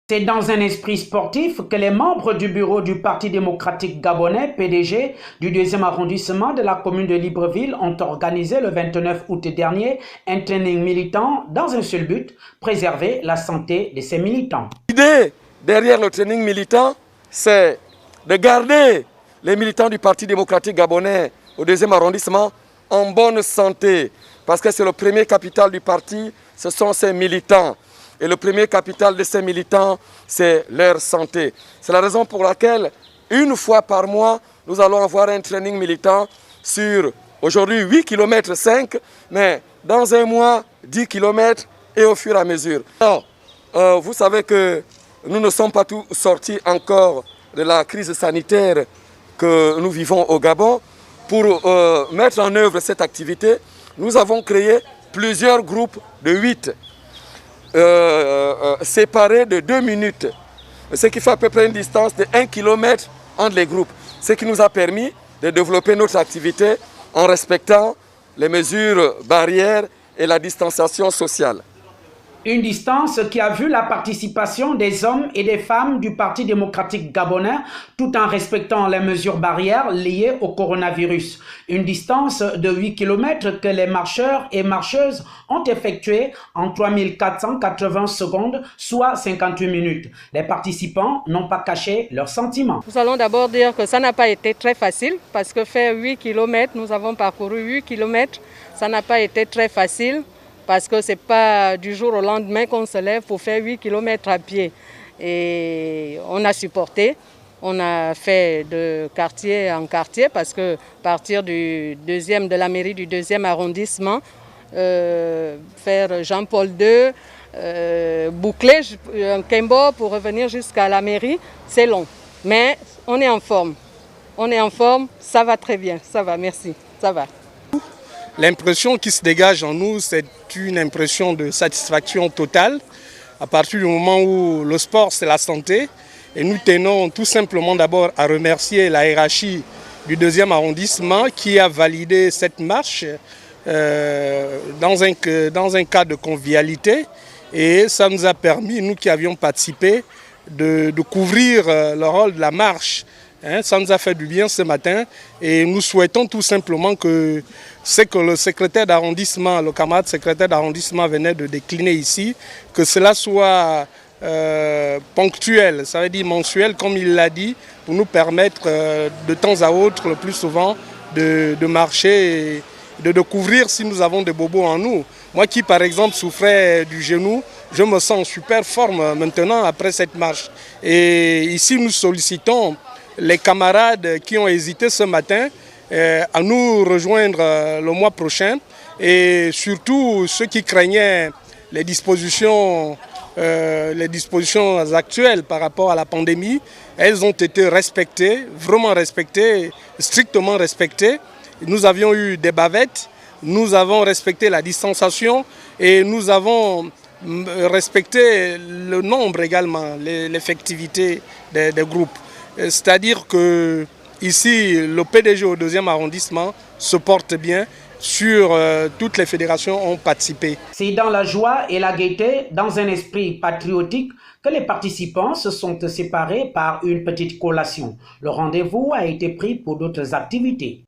C'est dans un esprit sportif que les membres du bureau du Parti démocratique gabonais, PDG, du 2e arrondissement de la commune de Libreville ont organisé le 29 août dernier un training militant dans un seul but, préserver la santé de ces militants. L'idée derrière le training militant, c'est de garder les militants du Parti démocratique gabonais au 2e arrondissement en bonne santé, parce que c'est le premier capital du parti, ce sont ces militants. Et le premier capital de ces militants, c'est leur santé. C'est la raison pour laquelle, une fois par mois, nous allons avoir un training militant sur, aujourd'hui, 8 km 5, mais dans un mois, 10 km et au fur et à mesure. Alors, vous savez que nous ne sommes pas tous sortis encore de la crise sanitaire que nous vivons au Gabon. Pour mettre en œuvre cette activité, nous avons créé plusieurs groupes de 8. Séparés de 2 minutes, ce qui fait à peu près une distance de 1 km entre les groupes, ce qui nous a permis de développer notre activité en respectant les mesures barrières et la distanciation sociale. Une distance qui a vu la participation des hommes et des femmes du Parti démocratique gabonais tout en respectant les mesures barrières liées au coronavirus. Une distance de 8 km que les marcheurs et marcheuses ont effectuée en 3480 secondes, soit 58 minutes. Les participants n'ont pas caché leurs sentiments. Nous allons d'abord dire que ça n'a pas été très facile parce que faire 8 km, nous avons parcouru 8 km, ça n'a pas été très facile. Parce que ce n'est pas du jour au lendemain qu'on se lève pour faire 8 km à pied. Et on a supporté, on a fait de quartier en quartier parce que partir de la mairie du 2e arrondissement, faire Jean-Paul II, boucler un Kembo pour revenir jusqu'à la mairie, c'est long. Mais on est en forme. On est en forme, ça va très bien, ça va, merci, ça va. L'impression qui se dégage en nous, c'est une impression de satisfaction totale à partir du moment où le sport, c'est la santé. Et nous tenons tout simplement d'abord à remercier la hiérarchie du 2e arrondissement qui a validé cette marche dans un cadre de convivialité. Et ça nous a permis, nous qui avions participé, de couvrir le rôle de la marche. Ça nous a fait du bien ce matin et nous souhaitons tout simplement que ce que le secrétaire d'arrondissement, le camarade secrétaire d'arrondissement venait de décliner ici, que cela soit ponctuel, ça veut dire mensuel comme il l'a dit, pour nous permettre de temps à autre, le plus souvent, de marcher et de couvrir si nous avons des bobos en nous. Moi qui par exemple souffrais du genou, je me sens en super forme maintenant après cette marche. Et ici nous sollicitons les camarades qui ont hésité ce matin à nous rejoindre le mois prochain et surtout ceux qui craignaient les dispositions actuelles par rapport à la pandémie, elles ont été respectées, vraiment respectées, strictement respectées. Nous avions eu des bavettes, nous avons respecté la distanciation et nous avons respecté le nombre également, l'effectivité des groupes. C'est-à-dire que ici, le PDG au 2e arrondissement se porte bien. Sur toutes les fédérations ont participé. C'est dans la joie et la gaieté, dans un esprit patriotique, que les participants se sont séparés par une petite collation. Le rendez-vous a été pris pour d'autres activités.